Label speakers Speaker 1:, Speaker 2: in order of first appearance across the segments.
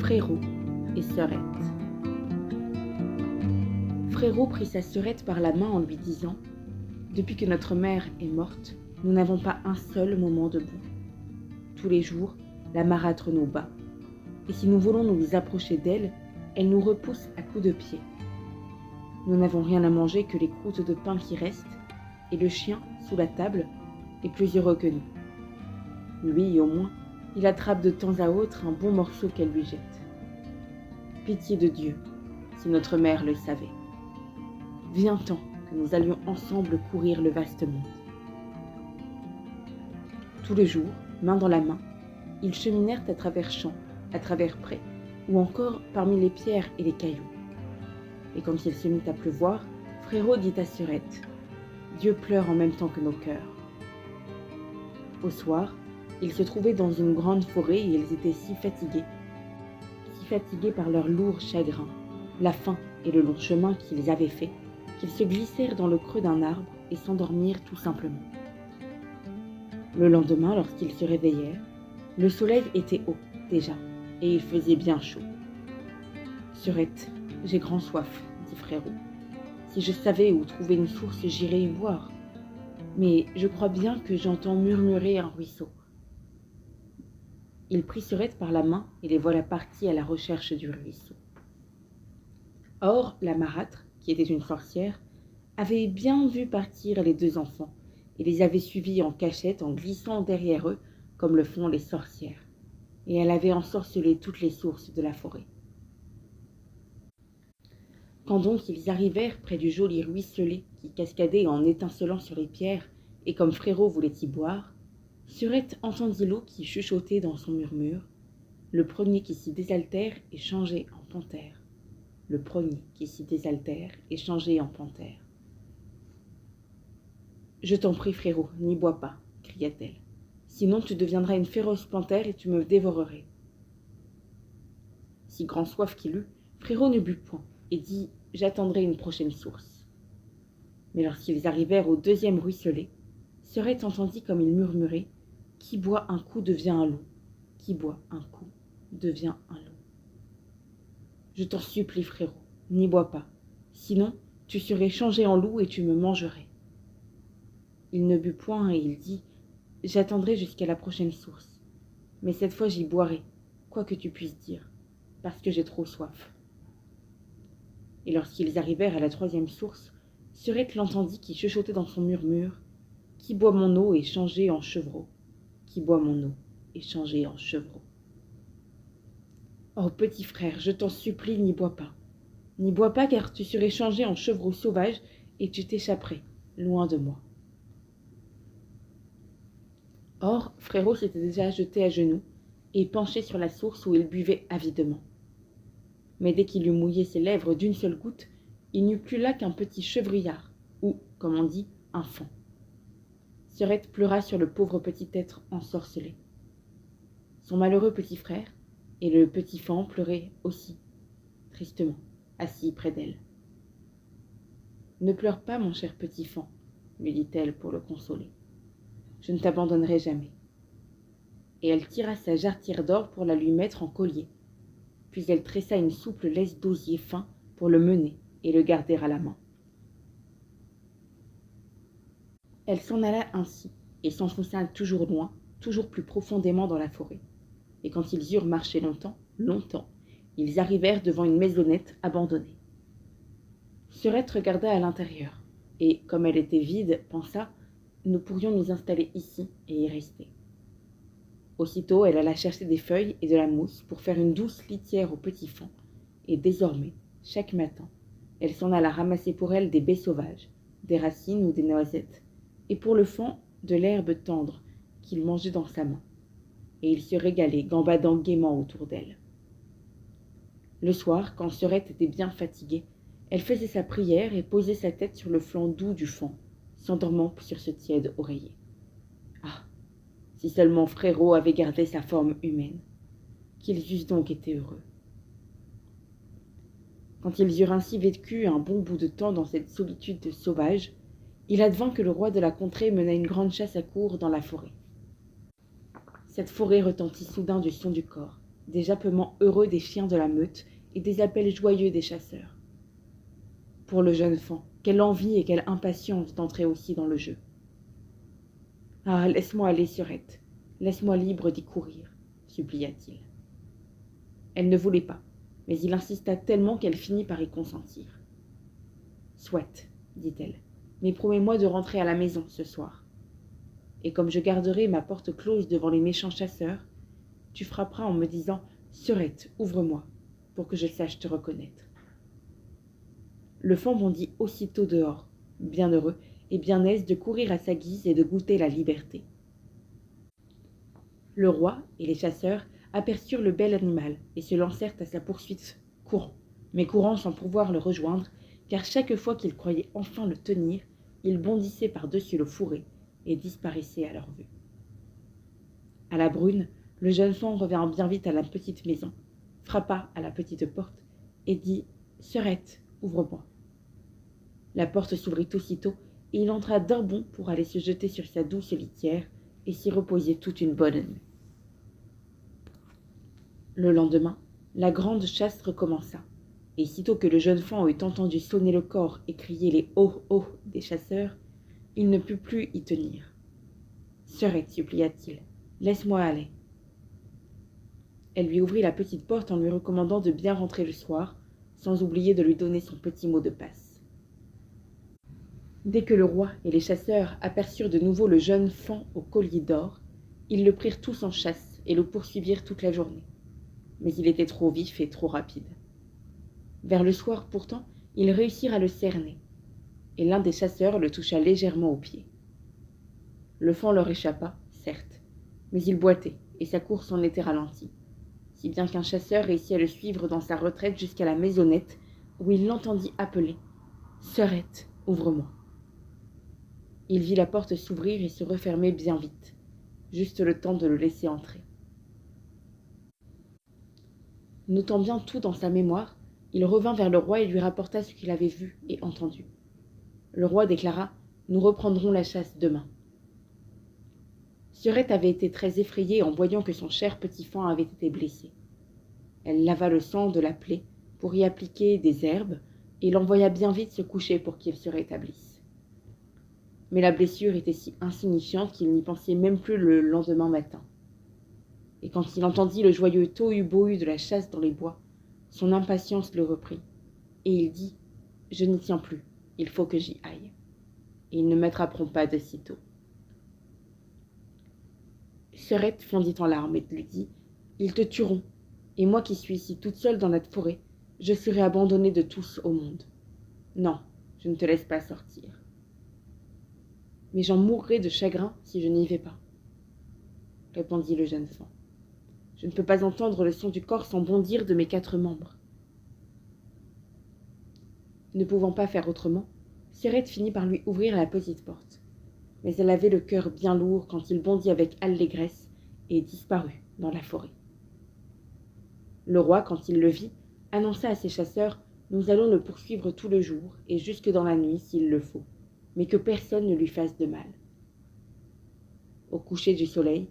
Speaker 1: Frérot et Sœurette. Frérot prit sa sœurette par la main en lui disant « Depuis que notre mère est morte, nous n'avons pas un seul moment debout. Tous les jours, la marâtre nous bat, et si nous voulons nous approcher d'elle, elle nous repousse à coups de pied. Nous n'avons rien à manger que les croûtes de pain qui restent, et le chien, sous la table, est plus heureux que nous. Lui, au moins, il attrape de temps à autre un bon morceau qu'elle lui jette. Pitié de Dieu, si notre mère le savait. Vient-en que nous allions ensemble courir le vaste monde. » Tous les jours, main dans la main, ils cheminèrent à travers champs, à travers prés, ou encore parmi les pierres et les cailloux. Et quand il se mit à pleuvoir, Frérot dit à Sœurette « Dieu pleure en même temps que nos cœurs. » Au soir, ils se trouvaient dans une grande forêt et ils étaient si fatigués par leur lourd chagrin, la faim et le long chemin qu'ils avaient fait, qu'ils se glissèrent dans le creux d'un arbre et s'endormirent tout simplement. Le lendemain, lorsqu'ils se réveillèrent, le soleil était haut déjà, et il faisait bien chaud. « Sœurette, j'ai grand soif, » dit Frérot. « Si je savais où trouver une source, j'irais y boire. Mais je crois bien que j'entends murmurer un ruisseau. » Il prit Sœurette par la main et les voilà partis à la recherche du ruisseau. Or, la marâtre, qui était une sorcière, avait bien vu partir les deux enfants et les avait suivis en cachette en glissant derrière eux comme le font les sorcières, et elle avait ensorcelé toutes les sources de la forêt. Quand donc ils arrivèrent près du joli ruisselet qui cascadait en étincelant sur les pierres, et comme Frérot voulait y boire, Sœurette entendit l'eau qui chuchotait dans son murmure. Le premier qui s'y désaltère est changé en panthère. Le premier qui s'y désaltère est changé en panthère. « Je t'en prie, Frérot, n'y bois pas, » cria-t-elle. « Sinon tu deviendras une féroce panthère et tu me dévorerais. » Si grand soif qu'il eut, Frérot ne but point et dit « J'attendrai une prochaine source. » Mais lorsqu'ils arrivèrent au deuxième ruisselet, Sœurette entendit comme il murmurait « Qui boit un coup devient un loup. Qui boit un coup devient un loup. » « Je t'en supplie, Frérot, n'y bois pas. Sinon, tu serais changé en loup et tu me mangerais. » Il ne but point et il dit « J'attendrai jusqu'à la prochaine source. Mais cette fois j'y boirai, quoi que tu puisses dire, parce que j'ai trop soif. » Et lorsqu'ils arrivèrent à la troisième source, Sœurette l'entendit qui chuchotait dans son murmure « Qui boit mon eau est changé en chevreau. Qui boit mon eau est changé en chevreau. » « Oh, petit frère, je t'en supplie, n'y bois pas. N'y bois pas, car tu serais changé en chevreau sauvage et tu t'échapperais, loin de moi. » Or, Frérot s'était déjà jeté à genoux et penché sur la source où il buvait avidement. Mais dès qu'il eut mouillé ses lèvres d'une seule goutte, il n'y eut plus là qu'un petit chevrillard, ou, comme on dit, un faon. Sœurette pleura sur le pauvre petit être ensorcelé. Son malheureux petit frère et le petit faon pleuraient aussi, tristement, assis près d'elle. « Ne pleure pas, mon cher petit faon, » lui dit-elle pour le consoler. « Je ne t'abandonnerai jamais. » Et elle tira sa jarretière d'or pour la lui mettre en collier. Puis elle tressa une souple laisse d'osier fin pour le mener et le garder à la main. Elle s'en alla ainsi et s'enfonça toujours loin, toujours plus profondément dans la forêt. Et quand ils eurent marché longtemps, ils arrivèrent devant une maisonnette abandonnée. Sœurette regarda à l'intérieur, et, comme elle était vide, pensa « Nous pourrions nous installer ici et y rester. » Aussitôt, elle alla chercher des feuilles et de la mousse pour faire une douce litière au petit faon, et désormais, chaque matin, elle s'en alla ramasser pour elle des baies sauvages, des racines ou des noisettes, et pour le faon, de l'herbe tendre qu'il mangeait dans sa main. Et il se régalait, gambadant gaiement autour d'elle. Le soir, quand Sœurette était bien fatiguée, elle faisait sa prière et posait sa tête sur le flanc doux du faon, s'endormant sur ce tiède oreiller. Ah, si seulement Frérot avait gardé sa forme humaine, qu'ils eussent donc été heureux. Quand ils eurent ainsi vécu un bon bout de temps dans cette solitude sauvage, il advint que le roi de la contrée mena une grande chasse à courre dans la forêt. Cette forêt retentit soudain du son du cor, des jappements heureux des chiens de la meute et des appels joyeux des chasseurs. Pour le jeune Faon, quelle envie et quelle impatience d'entrer aussi dans le jeu. « Ah, laisse-moi aller, Surette, laisse-moi libre d'y courir, » supplia-t-il. Elle ne voulait pas, mais il insista tellement qu'elle finit par y consentir. « Soit, dit-elle, mais promets-moi de rentrer à la maison ce soir. Et comme je garderai ma porte close devant les méchants chasseurs, tu frapperas en me disant « Surette, ouvre-moi » pour que je sache te reconnaître. » Le Faon bondit aussitôt dehors, bien heureux et bien aise de courir à sa guise et de goûter la liberté. Le roi et les chasseurs aperçurent le bel animal et se lancèrent à sa poursuite, courant sans pouvoir le rejoindre, car chaque fois qu'ils croyaient enfin le tenir, il bondissait par-dessus le fourré et disparaissait à leur vue. À la brune, le jeune Faon revint bien vite à la petite maison, frappa à la petite porte et dit « Surette, ouvre-moi ». La porte s'ouvrit aussitôt et il entra d'un bond pour aller se jeter sur sa douce litière et s'y reposer toute une bonne nuit. Le lendemain, la grande chasse recommença, et sitôt que le jeune Faon eut entendu sonner le cor et crier les « oh oh » des chasseurs, il ne put plus y tenir. « Surette, supplia-t-il, laisse-moi aller. » Elle lui ouvrit la petite porte en lui recommandant de bien rentrer le soir, sans oublier de lui donner son petit mot de passe. Dès que le roi et les chasseurs aperçurent de nouveau le jeune Faon au collier d'or, ils le prirent tous en chasse et le poursuivirent toute la journée. Mais il était trop vif et trop rapide. Vers le soir, pourtant, ils réussirent à le cerner, et l'un des chasseurs le toucha légèrement au pied. Le Faon leur échappa, certes, mais il boitait, et sa course en était ralentie, si bien qu'un chasseur réussit à le suivre dans sa retraite jusqu'à la maisonnette, où il l'entendit appeler « Surette, ouvre-moi ». Il vit la porte s'ouvrir et se refermer bien vite, juste le temps de le laisser entrer. Notant bien tout dans sa mémoire, il revint vers le roi et lui rapporta ce qu'il avait vu et entendu. Le roi déclara « Nous reprendrons la chasse demain. » Surette avait été très effrayée en voyant que son cher petit Faon avait été blessé. Elle lava le sang de la plaie pour y appliquer des herbes et l'envoya bien vite se coucher pour qu'il se rétablisse. Mais la blessure était si insignifiante qu'il n'y pensait même plus le lendemain matin. Et quand il entendit le joyeux tohu-bohu de la chasse dans les bois, son impatience le reprit, et il dit « Je n'y tiens plus, il faut que j'y aille. » Et ils ne m'attraperont pas de sitôt. Surette fondit en larmes et lui dit « Ils te tueront, et moi qui suis ici toute seule dans la forêt, je serai abandonnée de tous au monde. Non, je ne te laisse pas sortir. Mais j'en mourrai de chagrin si je n'y vais pas, » répondit le jeune Faon. « Je ne peux pas entendre le son du cor sans bondir de mes 4 membres. » Ne pouvant pas faire autrement, Surette finit par lui ouvrir la petite porte. Mais elle avait le cœur bien lourd quand il bondit avec allégresse et disparut dans la forêt. Le roi, quand il le vit, annonça à ses chasseurs « Nous allons le poursuivre tout le jour et jusque dans la nuit s'il le faut, mais que personne ne lui fasse de mal. » Au coucher du soleil,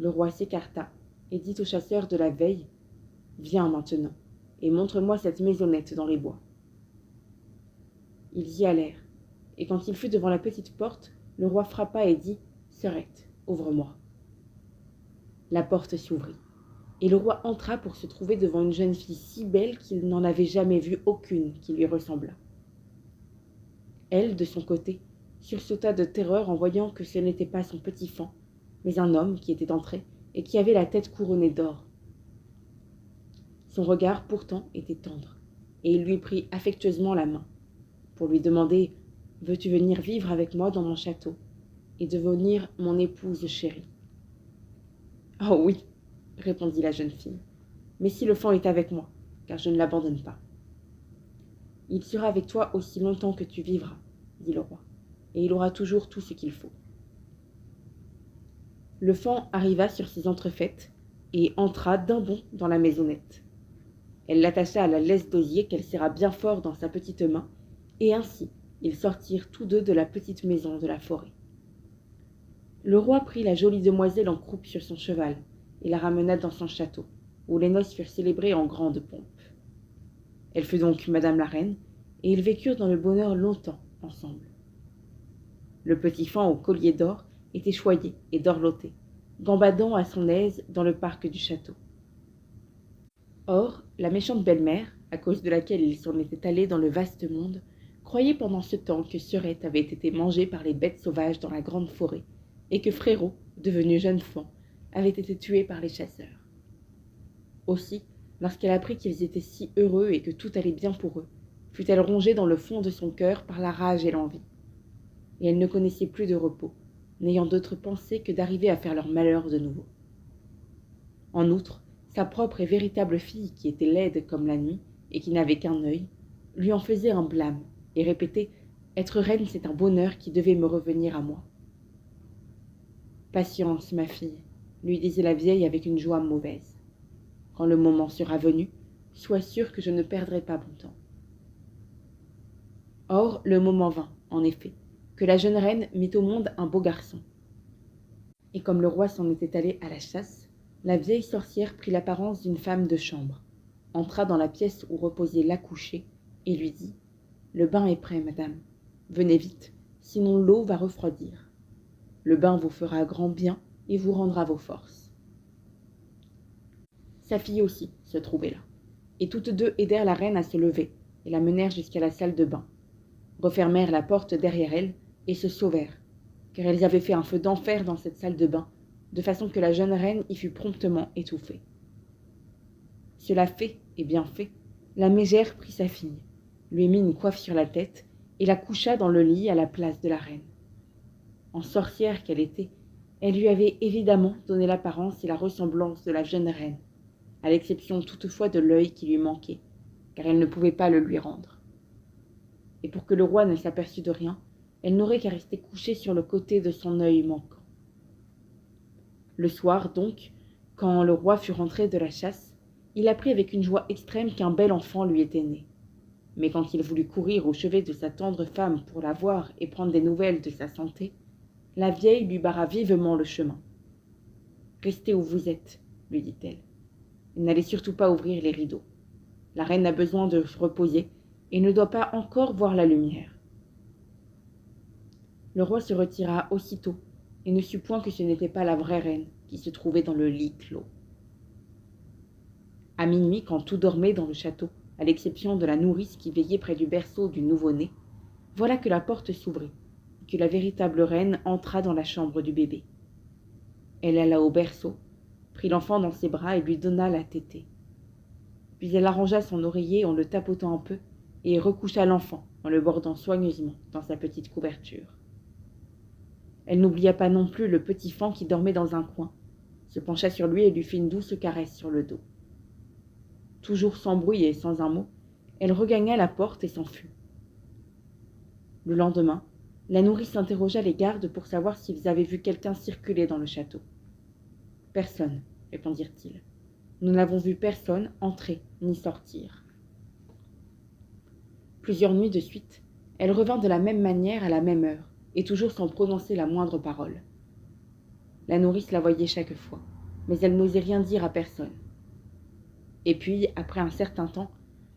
Speaker 1: le roi s'écarta et dit aux chasseurs de la veille « Viens maintenant et montre-moi cette maisonnette dans les bois. » Ils y allèrent, et quand il fut devant la petite porte, le roi frappa et dit « Surette, ouvre-moi. » La porte s'ouvrit, et le roi entra pour se trouver devant une jeune fille si belle qu'il n'en avait jamais vu aucune qui lui ressemblât. Elle, de son côté, sursauta de terreur en voyant que ce n'était pas son petit Faon, mais un homme qui était entré et qui avait la tête couronnée d'or. Son regard, pourtant, était tendre, et il lui prit affectueusement la main, pour lui demander « Veux-tu venir vivre avec moi dans mon château et devenir mon épouse chérie ?» « Oh oui, » répondit la jeune fille, « mais si le Faon est avec moi, car je ne l'abandonne pas. »« Il sera avec toi aussi longtemps que tu vivras, » dit le roi, « et il aura toujours tout ce qu'il faut. » Le Faon arriva sur ses entrefaites et entra d'un bond dans la maisonnette. Elle l'attacha à la laisse d'osier qu'elle serra bien fort dans sa petite main, et ainsi ils sortirent tous deux de la petite maison de la forêt. Le roi prit la jolie demoiselle en croupe sur son cheval et la ramena dans son château, où les noces furent célébrées en grande pompe. Elle fut donc madame la reine, et ils vécurent dans le bonheur longtemps ensemble. Le petit faon au collier d'or était choyé et dorloté, gambadant à son aise dans le parc du château. Or, la méchante belle-mère, à cause de laquelle il s'en était allé dans le vaste monde, croyait pendant ce temps que Sœurette avait été mangée par les bêtes sauvages dans la grande forêt, et que Frérot, devenu jeune faon, avait été tué par les chasseurs. Aussi, lorsqu'elle apprit qu'ils étaient si heureux et que tout allait bien pour eux, fut-elle rongée dans le fond de son cœur par la rage et l'envie. Et elle ne connaissait plus de repos, n'ayant d'autre pensée que d'arriver à faire leur malheur de nouveau. En outre, sa propre et véritable fille, qui était laide comme la nuit et qui n'avait qu'un œil, lui en faisait un blâme et répétait « Être reine, c'est un bonheur qui devait me revenir à moi. » « Patience, ma fille, lui disait la vieille avec une joie mauvaise. Quand le moment sera venu, sois sûre que je ne perdrai pas mon temps. Or, le moment vint, en effet, que la jeune reine mit au monde un beau garçon. Et comme le roi s'en était allé à la chasse, la vieille sorcière prit l'apparence d'une femme de chambre, entra dans la pièce où reposait l'accouchée et lui dit « Le bain est prêt, madame. Venez vite, sinon l'eau va refroidir. Le bain vous fera grand bien et vous rendra vos forces. » Sa fille aussi se trouvait là, et toutes deux aidèrent la reine à se lever et la menèrent jusqu'à la salle de bain, refermèrent la porte derrière elle et se sauvèrent, car elles avaient fait un feu d'enfer dans cette salle de bain, de façon que la jeune reine y fut promptement étouffée. Cela fait et bien fait, la mégère prit sa fille, lui mit une coiffe sur la tête et la coucha dans le lit à la place de la reine. En sorcière qu'elle était, elle lui avait évidemment donné l'apparence et la ressemblance de la jeune reine, à l'exception toutefois de l'œil qui lui manquait, car elle ne pouvait pas le lui rendre. Et pour que le roi ne s'aperçût de rien, elle n'aurait qu'à rester couchée sur le côté de son œil manquant. Le soir, donc, quand le roi fut rentré de la chasse, il apprit avec une joie extrême qu'un bel enfant lui était né. Mais quand il voulut courir au chevet de sa tendre femme pour la voir et prendre des nouvelles de sa santé, la vieille lui barra vivement le chemin. « Restez où vous êtes, » lui dit-elle. « N'allez surtout pas ouvrir les rideaux. La reine a besoin de se reposer et ne doit pas encore voir la lumière. » Le roi se retira aussitôt et ne sut point que ce n'était pas la vraie reine qui se trouvait dans le lit clos. À minuit, quand tout dormait dans le château, à l'exception de la nourrice qui veillait près du berceau du nouveau-né, voilà que la porte s'ouvrit et que la véritable reine entra dans la chambre du bébé. Elle alla au berceau, prit l'enfant dans ses bras et lui donna la tétée. Puis elle arrangea son oreiller en le tapotant un peu et recoucha l'enfant en le bordant soigneusement dans sa petite couverture. Elle n'oublia pas non plus le petit faon qui dormait dans un coin, se pencha sur lui et lui fit une douce caresse sur le dos. Toujours sans bruit et sans un mot, elle regagna la porte et s'en fut. Le lendemain, la nourrice interrogea les gardes pour savoir s'ils avaient vu quelqu'un circuler dans le château. « Personne, » répondirent-ils. « Nous n'avons vu personne entrer ni sortir. » Plusieurs nuits de suite, elle revint de la même manière à la même heure, et toujours sans prononcer la moindre parole. La nourrice la voyait chaque fois, mais elle n'osait rien dire à personne. Et puis, après un certain temps,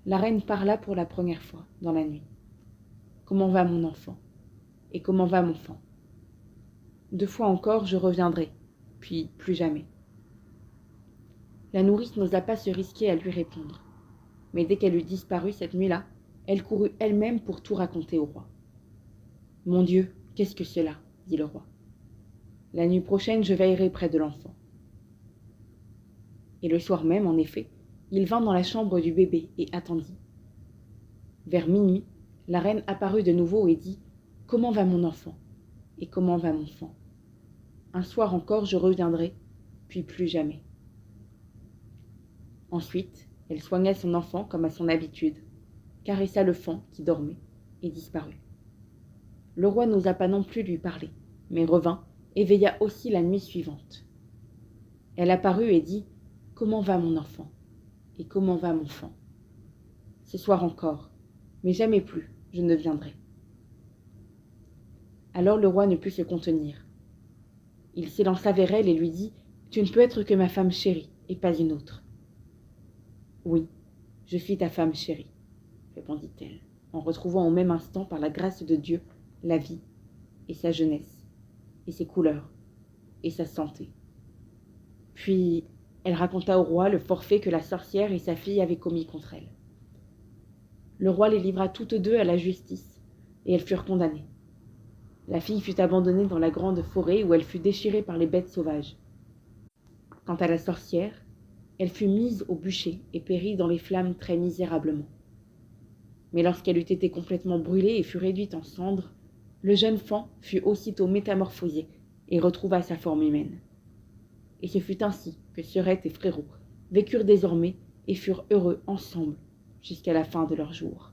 Speaker 1: la reine parla pour la première fois, dans la nuit. « Comment va mon enfant ? Et comment va mon faon ? 2 fois encore, je reviendrai, puis plus jamais. » La nourrice n'osa pas se risquer à lui répondre, mais dès qu'elle eut disparu cette nuit-là, elle courut elle-même pour tout raconter au roi. « Mon Dieu, qu'est-ce que cela ?» dit le roi. « La nuit prochaine, je veillerai près de l'enfant. » Et le soir même, en effet, il vint dans la chambre du bébé et attendit. Vers minuit, la reine apparut de nouveau et dit « Comment va mon enfant ? Et comment va mon faon ? Un soir encore, je reviendrai, puis plus jamais. » Ensuite, elle soigna son enfant comme à son habitude, caressa le faon qui dormait et disparut. Le roi n'osa pas non plus lui parler, mais revint et veilla aussi la nuit suivante. Elle apparut et dit « Comment va mon enfant ? Et comment va mon faon ? Ce soir encore, mais jamais plus, je ne viendrai. » Alors le roi ne put se contenir. Il s'élança vers elle et lui dit « Tu ne peux être que ma femme chérie, et pas une autre. Oui, je suis ta femme chérie, répondit-elle, en retrouvant au même instant, par la grâce de Dieu, la vie, et sa jeunesse, et ses couleurs, et sa santé. Puis, elle raconta au roi le forfait que la sorcière et sa fille avaient commis contre elle. Le roi les livra toutes deux à la justice, et elles furent condamnées. La fille fut abandonnée dans la grande forêt où elle fut déchirée par les bêtes sauvages. Quant à la sorcière, elle fut mise au bûcher et périt dans les flammes très misérablement. Mais lorsqu'elle eut été complètement brûlée et fut réduite en cendres, le jeune faon fut aussitôt métamorphosé et retrouva sa forme humaine. Et ce fut ainsi que Sœurette et Frérot vécurent désormais et furent heureux ensemble jusqu'à la fin de leurs jours.